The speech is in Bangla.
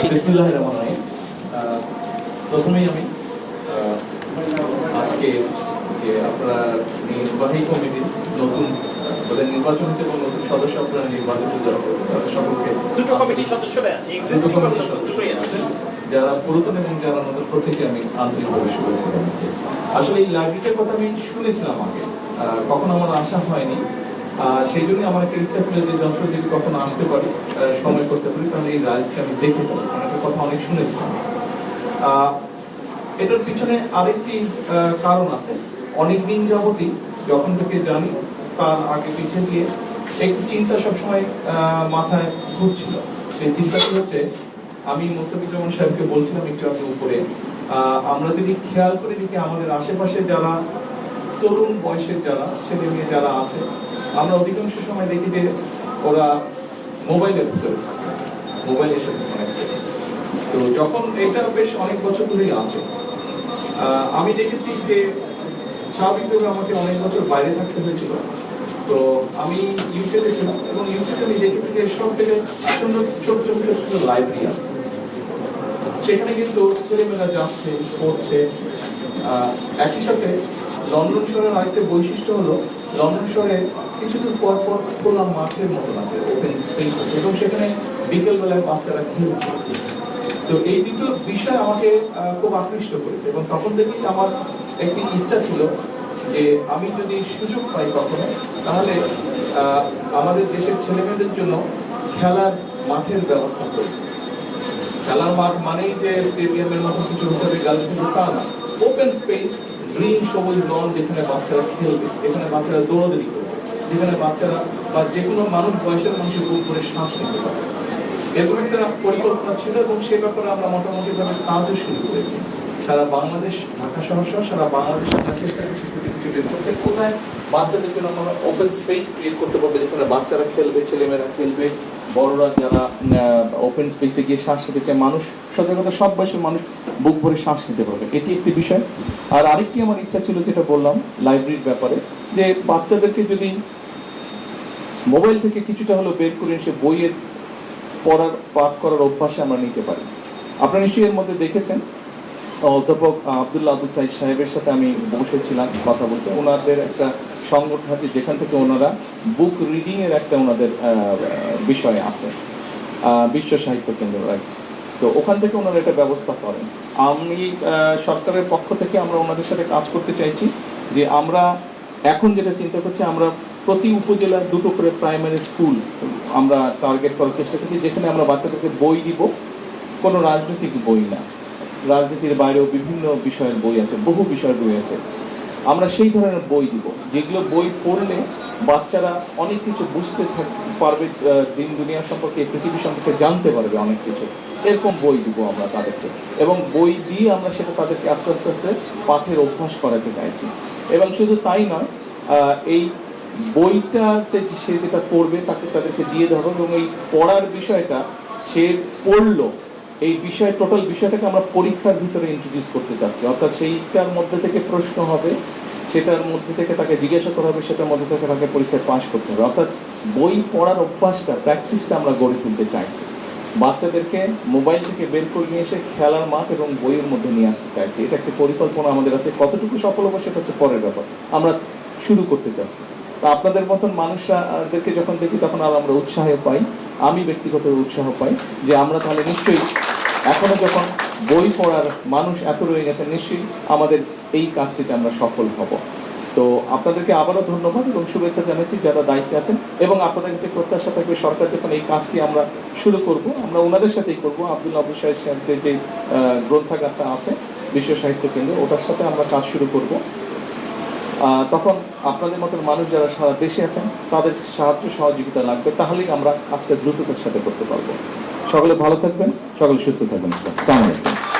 বিসমিল্লাহির রহমানির রহিম। প্রথমেই আমি আজকে যে আপনারা নির্বাহী কমিটির নতুন ওদের নির্বাচন হচ্ছে এবং নতুন সদস্য আপনারা নির্বাচিত সকলকে দুটো কমিটির সদস্যরা আছে, এক্সিস্টিং দুটোই আছে, যারা পুরাতন এবং যারা নতুন প্রত্যেকে আমি আন্তরিকভাবে শুভেচ্ছা জানাচ্ছি। আসলে এই লাইব্রেরিটার কথা আমি শুনেছিলাম আগে, কখনো আমার আশা হয়নি। সেই জন্যই আমার একটা ইচ্ছা ছিল যে যন্ত্র যদি কখনো আসতে পারি, সময় করতে পারি, তাহলে এই লাইভটা আমি দেখে যাবো। অনেকের কথা অনেক শুনেছিলাম। এটার পিছনে আরেকটি কারণ আছে। অনেকদিন যাবতই যখন থেকে জানি তার আগে পিছিয়ে দিয়ে একটি চিন্তা সবসময় মাথায় ঘুরছিল। সেই চিন্তাটি হচ্ছে, আমি মোস্তাফিজুর সাহেবকে বলছিলাম একটু আগে উপরে, আমরা যদি খেয়াল করে দেখি আমাদের আশেপাশে যারা তরুণ বয়সের যারা ছেলে মেয়ে যারা আছে, আমরা অধিকাংশ সময় দেখি যে ওরা মোবাইলের ভিতরে থাকে, মোবাইলের সাথে কানেক্ট। তো যখন এটা বেশ অনেক বছর ধরেই আছে, আমি দেখেছি যে স্বাভাবিকভাবে আমাকে অনেক বছর বাইরে থাকতে হয়েছিল। তো আমি ইউকেতে ছিলাম এবং ইউকেতে আমি দেখেছি যে সব জায়গায় সুন্দর ছোট ছোট ছোট লাইব্রেরি আছে। সেখানে কিন্তু ছেলেমেয়েরা যাচ্ছে, পড়ছে। একই সাথে লন্ডন শহরের আরেকটা বৈশিষ্ট্য হলো, লন্ডন শহরে কিছু দূর পর পর খোলা মাঠের মতন আছে, ওপেন স্পেস আছে, এবং সেখানে বিকেলবেলায় বাচ্চারা খেলছে। তো এই দুটো বিষয় আমাকে খুব আকৃষ্ট করেছে এবং তখন থেকেই আমার একটি ইচ্ছা ছিল যে আমি যদি সুযোগ পাই কখনো, তাহলে আমাদের দেশের ছেলেমেয়েদের জন্য খেলার মাঠের ব্যবস্থা করি। খেলার মাঠ মানেই যে স্টেডিয়ামের মতো কিছু হতে হবে গার্লফ্রেন্ড, তা না। ওপেন স্পেস, গ্রিন সবুজ লন, যেখানে বাচ্চারা খেলবে, যেখানে বাচ্চারা দৌড়াদৌড়ি করবে, যেখানে বাচ্চারা বা যে কোনো মানুষ বয়সের মানুষের বুক করে শ্বাস নিতে পারে। এরকম একটা পরিকল্পনা ছিল এবং সে ব্যাপারে আমরা মোটামুটি ভাবে কাজও শুরু করেছি। সারা বাংলাদেশ, ঢাকা শহর সহ সারা বাংলাদেশ আমরা চেষ্টা করছি কোথায় বাচ্চাদের জন্য আমরা ওপেন স্পেস ক্রিয়েট করতে পারবো, যেখানে বাচ্চারা খেলবে, ছেলেমেয়েরা খেলবে, বড়রা যারা ওপেন স্পেসে গিয়ে শ্বাস নিতে চায়, মানুষ সত্যি কথা সব বয়সের মানুষ বুক ভরে শ্বাস নিতে পারবে, এটি একটি বিষয়। আর আরেকটি আমার ইচ্ছা ছিল, যেটা বললাম লাইব্রেরির ব্যাপারে, যে বাচ্চাদেরকে যদি মোবাইল থেকে কিছুটা হলো বের করে এসে বইয়ের পড়ার পাঠ করার অভ্যাসে আমরা নিতে পারি। আপনারা নিশ্চয়ই এর মধ্যে দেখেছেন, অধ্যাপক আব্দুল্লাহ আব্দুল সাইদ সাহেবের সাথে আমি বসেছিলাম কথা বলতে। ওনাদের একটা সংগঠন আছে যেখান থেকে ওনারা বুক রিডিং এর একটা ওনাদের বিষয় আছে, বিশ্ব সাহিত্য কেন্দ্র, রাইট। তো ওখান থেকে ওনারা একটা ব্যবস্থা করেন। আমি সরকারের পক্ষ থেকে আমরা ওনাদের সাথে কাজ করতে চাইছি যে আমরা এখন যেটা চিন্তা করছি, আমরা প্রতি উপজেলার দুটো করে প্রাইমারি স্কুল আমরা টার্গেট করার চেষ্টা করছি, যেখানে আমরা বাচ্চাদেরকে বই দিব, কোনো রাজনৈতিক বই না, রাজনীতির বাইরেও বিভিন্ন বিষয়ের বই আছে, বহু বিষয়ের বই আছে। আমরা সেই ধরনের বই দিব যেগুলো বই পড়লে বাচ্চারা অনেক কিছু বুঝতে পারবে, দিন দুনিয়া সম্পর্কে, পৃথিবী সম্পর্কে জানতে পারবে অনেক কিছু। এরকম বই দিব আমরা তাদেরকে, এবং বই দিয়ে আমরা সেটা তাদেরকে আস্তে আস্তে আস্তে পাঠের অভ্যাস করাতে চাইছি। এবং শুধু তাই নয়, এই বইটাতে সে যেটা পড়বে তাকে তাদেরকে দিয়ে দেওয়া হবে, এবং এই পড়ার বিষয়টা সে পড়লো, এই বিষয় টোটাল বিষয়টাকে আমরা পরীক্ষার ভিতরে ইন্ট্রোডিউস করতে চাচ্ছি। অর্থাৎ সেইটার মধ্যে থেকে প্রশ্ন হবে, সেটার মধ্যে থেকে তাকে জিজ্ঞাসা করা হবে, সেটার মধ্যে থেকে তাকে পরীক্ষায় পাস করতে হবে। অর্থাৎ বই পড়ার অভ্যাসটা, প্র্যাকটিসটা আমরা গড়ে তুলতে চাইছি। বাচ্চাদেরকে মোবাইল থেকে বের করে নিয়ে এসে খেলার মাঠ এবং বইয়ের মধ্যে নিয়ে আসতে চাইছি। এটা একটি পরিকল্পনা আমাদের আছে, কতটুকু সফল হবে সেটা হচ্ছে পরের ব্যাপার, আমরা শুরু করতে চাচ্ছি। তা আপনাদের মতন মানুষদেরকে যখন দেখি তখন আর আমরা উৎসাহ পাই, আমি ব্যক্তিগত উৎসাহ পাই যে আমরা তাহলে নিশ্চয়ই এখনো যখন বই পড়ার মানুষ এত রয়ে গেছে, নিশ্চয়ই আমাদের এই কাজটিতে আমরা সফল হব। তো আপনাদেরকে আবারও ধন্যবাদ এবং শুভেচ্ছা জানাচ্ছি যারা দায়িত্বে আছেন, এবং আপনাদের যে প্রত্যাশা থাকবে সরকার যখন এই কাজটি আমরা শুরু করব, আমরা ওনাদের সাথেই করব। আব্দুল্লাহ আবু সাহেব সাহেবের যে গ্রন্থাগারটা আছে বিশ্ব সাহিত্য কেন্দ্র, ওটার সাথে আমরা কাজ শুরু করব। তখন আপনাদের মতন মানুষ যারা সারা দেশে আছেন তাদের সাহায্য সহযোগিতা লাগবে, তাহলেই আমরা কাজটা দ্রুততার সাথে করতে পারবো। সকলে ভালো থাকবেন, সকলে সুস্থ থাকবেন। আসসালামু আলাইকুম।